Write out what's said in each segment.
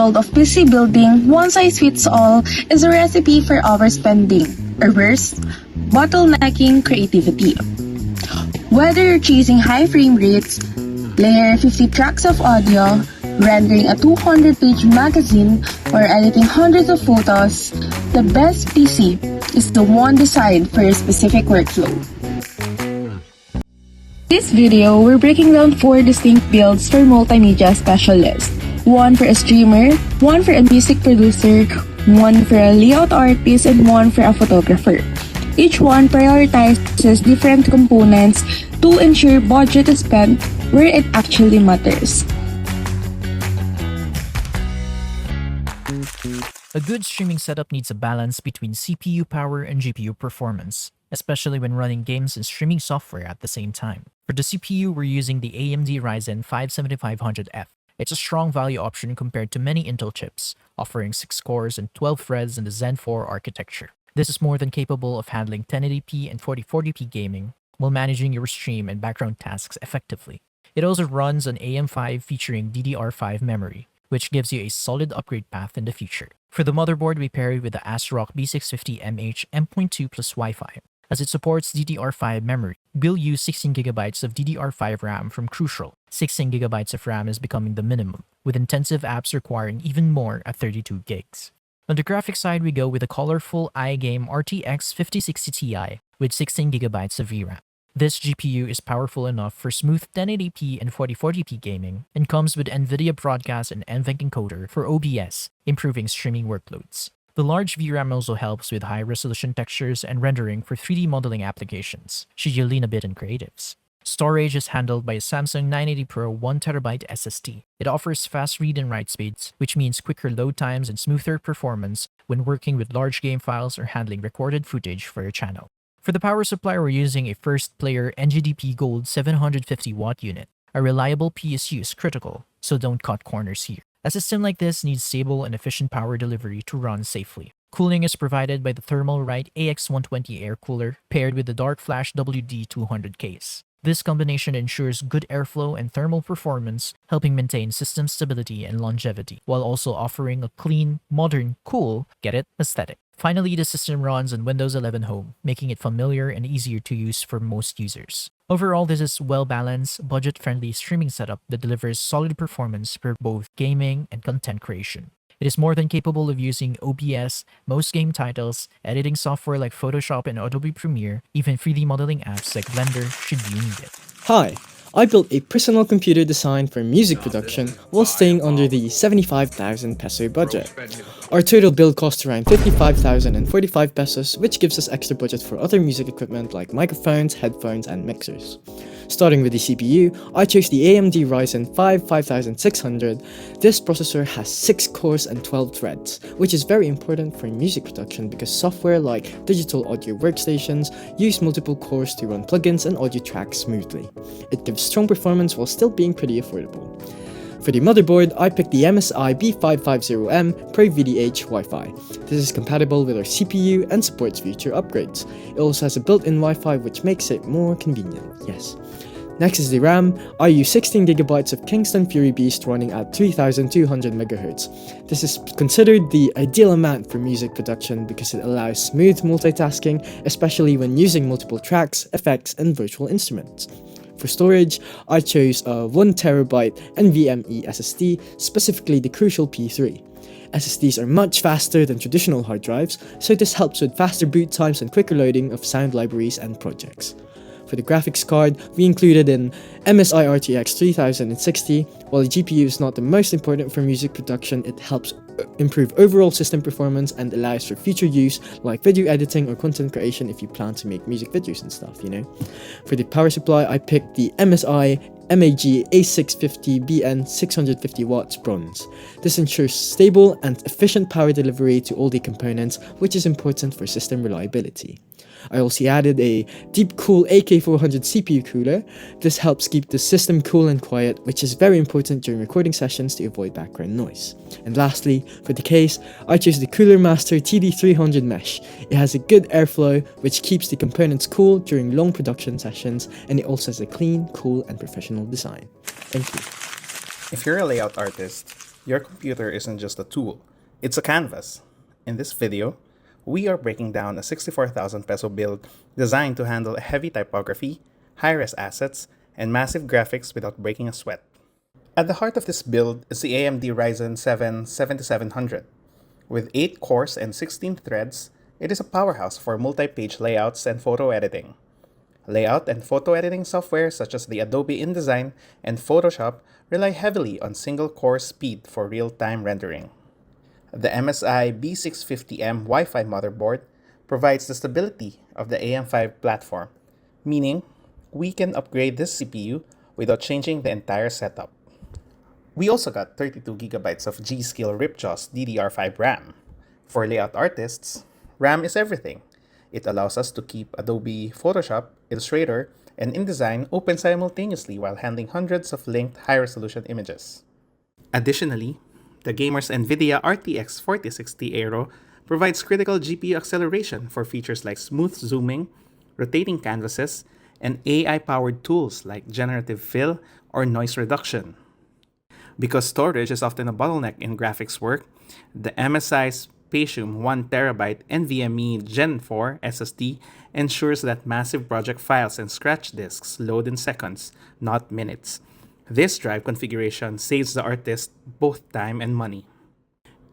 world of PC building, one size fits all is a recipe for overspending, or worse, bottlenecking creativity. Whether you're chasing high frame rates, layer 50 tracks of audio, rendering a 200-page magazine, or editing hundreds of photos, the best PC is the one designed for your specific workflow. In this video, we're breaking down 4 distinct builds for multimedia specialists. One for a streamer, one for a music producer, one for a layout artist, and one for a photographer. Each one prioritizes different components to ensure budget is spent where it actually matters. A good streaming setup needs a balance between CPU power and GPU performance, especially when running games and streaming software at the same time. For the CPU, we're using the AMD Ryzen 5 7500F. It's a strong value option compared to many Intel chips, offering 6 cores and 12 threads in the Zen 4 architecture. This is more than capable of handling 1080p and 4040p gaming while managing your stream and background tasks effectively. It also runs on AM5 featuring DDR5 memory, which gives you a solid upgrade path in the future. For the motherboard, we pair it with the ASRock B650MH M.2 plus Wi-Fi. As it supports DDR5 memory, we'll use 16GB of DDR5 RAM from Crucial. 16GB of RAM is becoming the minimum, with intensive apps requiring even more at 32 gigs. On the graphics side, we go with a colorful iGame RTX 5060 Ti with 16GB of VRAM. This GPU is powerful enough for smooth 1080p and 4040p gaming and comes with NVIDIA Broadcast and NVENC encoder for OBS, improving streaming workloads. The large VRAM also helps with high-resolution textures and rendering for 3D modeling applications, should you lean a bit in creatives. Storage is handled by a Samsung 980 Pro 1TB SSD. It offers fast read and write speeds, which means quicker load times and smoother performance when working with large game files or handling recorded footage for your channel. For the power supply, we're using a first player NGDP Gold 750W unit. A reliable PSU is critical, so don't cut corners here. A system like this needs stable and efficient power delivery to run safely. Cooling is provided by the Thermalright AX120 air cooler paired with the Dark Flash WD200 case. This combination ensures good airflow and thermal performance, helping maintain system stability and longevity, while also offering a clean, modern, cool, get it, aesthetic. Finally, the system runs on Windows 11 Home, making it familiar and easier to use for most users. Overall, this is well-balanced, budget-friendly streaming setup that delivers solid performance for both gaming and content creation. It is more than capable of using OBS, most game titles, editing software like Photoshop and Adobe Premiere, even 3D modeling apps like Blender should you need it. Hi, I built a personal computer designed for music production while staying under the 75,000 peso budget. Our total build cost around 55,045 pesos, which gives us extra budget for other music equipment like microphones, headphones, and mixers. Starting with the CPU, I chose the AMD Ryzen 5 5600. This processor has 6 cores and 12 threads, which is very important for music production because software like digital audio workstations use multiple cores to run plugins and audio tracks smoothly. It gives strong performance while still being pretty affordable. For the motherboard, I picked the MSI B550M Pro VDH Wi-Fi. This is compatible with our CPU and supports future upgrades. It also has a built-in Wi-Fi which makes it more convenient, yes. Next is the RAM. I use 16GB of Kingston Fury Beast running at 3200 MHz. This is considered the ideal amount for music production because it allows smooth multitasking, especially when using multiple tracks, effects, and virtual instruments. For storage, I chose a 1TB NVMe SSD, specifically the Crucial P3. SSDs are much faster than traditional hard drives, so this helps with faster boot times and quicker loading of sound libraries and projects. For the graphics card, we included an MSI RTX 3060. While the GPU is not the most important for music production, it helps improve overall system performance and allows for future use like video editing or content creation if you plan to make music videos and stuff, you know. For the power supply, I picked the MSI MAG A650BN 650 watts bronze. This ensures stable and efficient power delivery to all the components, which is important for system reliability. I also added a Deepcool AK400 CPU cooler. This helps keep the system cool and quiet, which is very important during recording sessions to avoid background noise. And lastly, for the case, I chose the Cooler Master TD300 mesh. It has a good airflow, which keeps the components cool during long production sessions, and it also has a clean, cool, and professional design. Thank you. If you're a layout artist, Your computer isn't just a tool, it's a canvas. In this video, we are breaking down a 64,000 peso build designed to handle heavy typography, high-res assets, and massive graphics without breaking a sweat. At the heart of this build is the AMD Ryzen 7 7700. With 8 cores and 16 threads, it is a powerhouse for multi-page layouts and photo editing. Layout and photo editing software such as the Adobe InDesign and Photoshop rely heavily on single-core speed for real-time rendering. The MSI B650M Wi-Fi motherboard provides the stability of the AM5 platform, meaning we can upgrade this CPU without changing the entire setup. We also got 32GB of G.Skill Ripjaws DDR5 RAM. For layout artists, RAM is everything. It allows us to keep Adobe Photoshop, Illustrator, and InDesign open simultaneously while handling hundreds of linked high-resolution images. Additionally, the gamer's NVIDIA RTX 4060 Aero provides critical GPU acceleration for features like smooth zooming, rotating canvases, and AI-powered tools like generative fill or noise reduction. Because storage is often a bottleneck in graphics work, the MSI's Spatium 1TB NVMe Gen 4 SSD ensures that massive project files and scratch disks load in seconds, not minutes. This drive configuration saves the artist both time and money.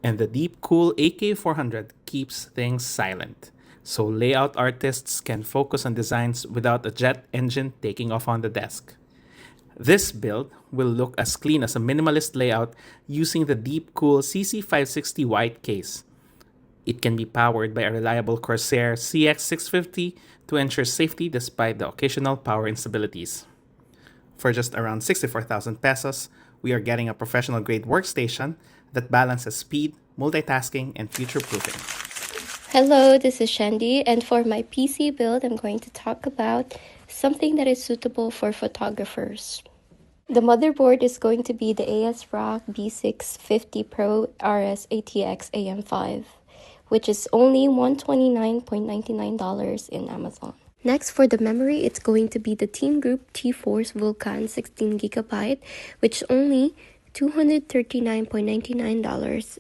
And the deep cool AK400 keeps things silent, so layout artists can focus on designs without a jet engine taking off on the desk. This build will look as clean as a minimalist layout using the deep cool CC560 white case. It can be powered by a reliable Corsair CX650 to ensure safety despite the occasional power instabilities. For just around 64,000 pesos, we are getting a professional-grade workstation that balances speed, multitasking, and future-proofing. Hello, this is Shandy, and for my PC build, I'm going to talk about something that is suitable for photographers. The motherboard is going to be the ASRock B650 Pro RS ATX AM5, which is only $129.99 in Amazon. Next, for the memory, it's going to be the Team Group T-Force Vulkan 16GB, which is only $239.99.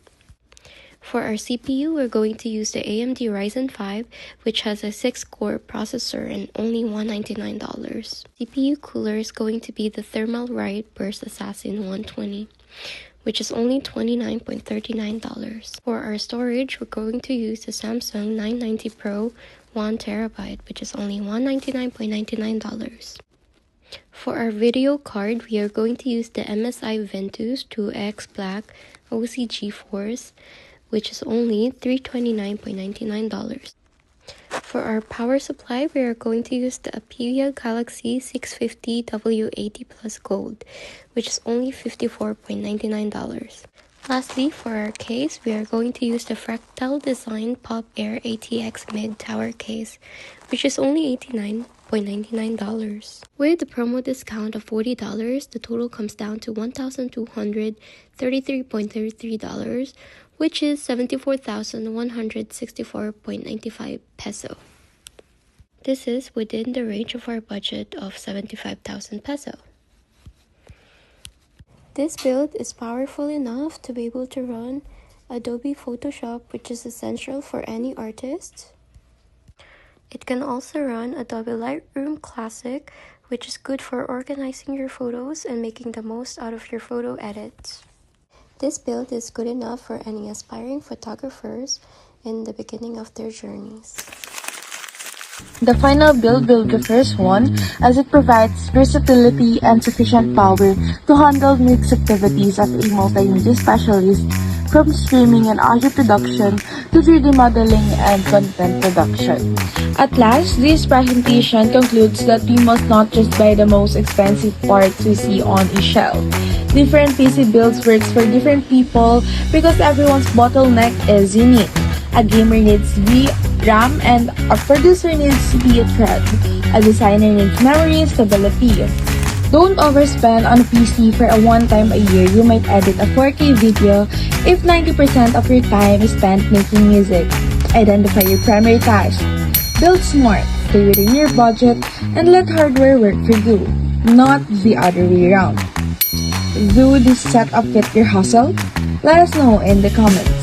For our CPU, we're going to use the AMD Ryzen 5, which has a 6-core processor and only $199. CPU cooler is going to be the Thermalright Burst Assassin 120, which is only $29.39. For our storage, we're going to use the Samsung 990 Pro 1TB, which is only $199.99. For our video card, we are going to use the MSI Ventus 2X Black OCG Force, which is only $329.99. For our power supply, we are going to use the Aperia Galaxy 650 W80 Plus Gold, which is only $54.99. Lastly, for our case, we are going to use the Fractal Design Pop Air ATX Mid Tower case, which is only $89.99. With the promo discount of $40, the total comes down to $1,233.33, which is 74,164.95 peso. This is within the range of our budget of 75,000 peso. This build is powerful enough to be able to run Adobe Photoshop, which is essential for any artist. It can also run Adobe Lightroom Classic, which is good for organizing your photos and making the most out of your photo edits. This build is good enough for any aspiring photographers in the beginning of their journeys. The final build will be the first one, as it provides versatility and sufficient power to handle mixed activities as a multimedia specialist, from streaming and audio production to 3D modeling and content production. At last, this presentation concludes that we must not just buy the most expensive parts we see on a shelf. Different PC builds works for different people because everyone's bottleneck is unique. A gamer needs RAM and a producer needs CPU thread. A designer needs memory and stability. Don't overspend on a PC for a one-time a year. You might edit a 4K video if 90% of your time is spent making music. Identify your primary task. Build smart, stay within your budget, and let hardware work for you, not the other way around. Do this setup fit your hustle? Let us know in the comments.